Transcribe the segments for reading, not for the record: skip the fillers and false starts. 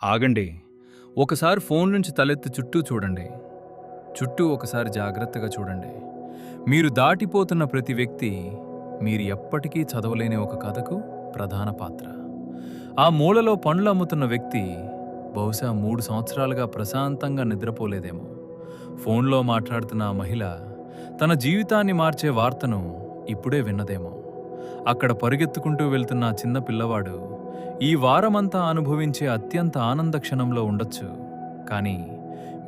ఆగండి. ఒకసారి ఫోన్ నుంచి తలెత్తి చుట్టూ చూడండి. చుట్టూ ఒకసారి జాగ్రత్తగా చూడండి. మీరు దాటిపోతున్న ప్రతి వ్యక్తి మీరు ఎప్పటికీ చదవలేని ఒక కథకు ప్రధాన పాత్ర. ఆ మూలలో పండ్లు అమ్ముతున్న వ్యక్తి బహుశా 3 సంవత్సరాలుగా ప్రశాంతంగా నిద్రపోలేదేమో. ఫోన్లో మాట్లాడుతున్న ఆ మహిళ తన జీవితాన్ని మార్చే వార్తను ఇప్పుడే విన్నదేమో. అక్కడ పరుగెత్తుకుంటూ వెళ్తున్న ఆ చిన్న పిల్లవాడు ఈ వారమంతా అనుభవించే అత్యంత ఆనంద క్షణంలో ఉండొచ్చు. కానీ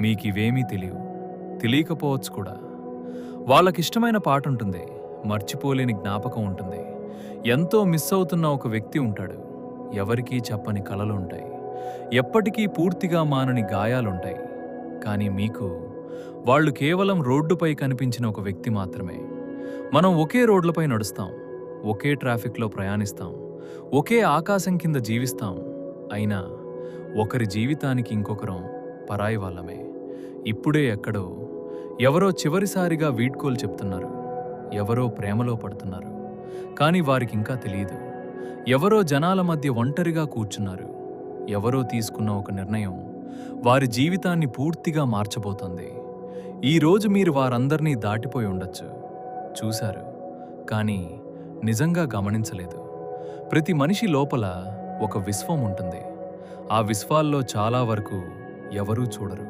మీకివేమీ తెలియకపోవచ్చు కూడా. వాళ్ళకిష్టమైన పాటుంటుంది, మర్చిపోలేని జ్ఞాపకం ఉంటుంది, ఎంతో మిస్ అవుతున్న ఒక వ్యక్తి ఉంటాడు, ఎవరికీ చెప్పని కలలుంటాయి, ఎప్పటికీ పూర్తిగా మానని గాయాలుంటాయి. కానీ మీకు వాళ్ళు కేవలం రోడ్డుపై కనిపించిన ఒక వ్యక్తి మాత్రమే. మనం ఒకే రోడ్లపై నడుస్తాం, ఒకే ట్రాఫిక్లో ప్రయాణిస్తాం, ఒకే ఆకాశం కింద జీవిస్తాం. అయినా ఒకరి జీవితానికి ఇంకొకరం పరాయి వాళ్ళమే. ఇప్పుడే ఎక్కడో ఎవరో చివరిసారిగా వీడ్కోలు చెప్తున్నారు, ఎవరో ప్రేమలో పడుతున్నారు. కానీ వారికింకా తెలియదు. ఎవరో జనాల మధ్య ఒంటరిగా కూర్చున్నారు. ఎవరో తీసుకున్న ఒక నిర్ణయం వారి జీవితాన్ని పూర్తిగా మార్చబోతోంది. ఈరోజు మీరు వారందర్నీ దాటిపోయి ఉండొచ్చు, చూశారు, కానీ నిజంగా గమనించలేదు. ప్రతి మనిషి లోపల ఒక విశ్వం ఉంటుంది. ఆ విశ్వాల్లో చాలా వరకు ఎవరూ చూడరు.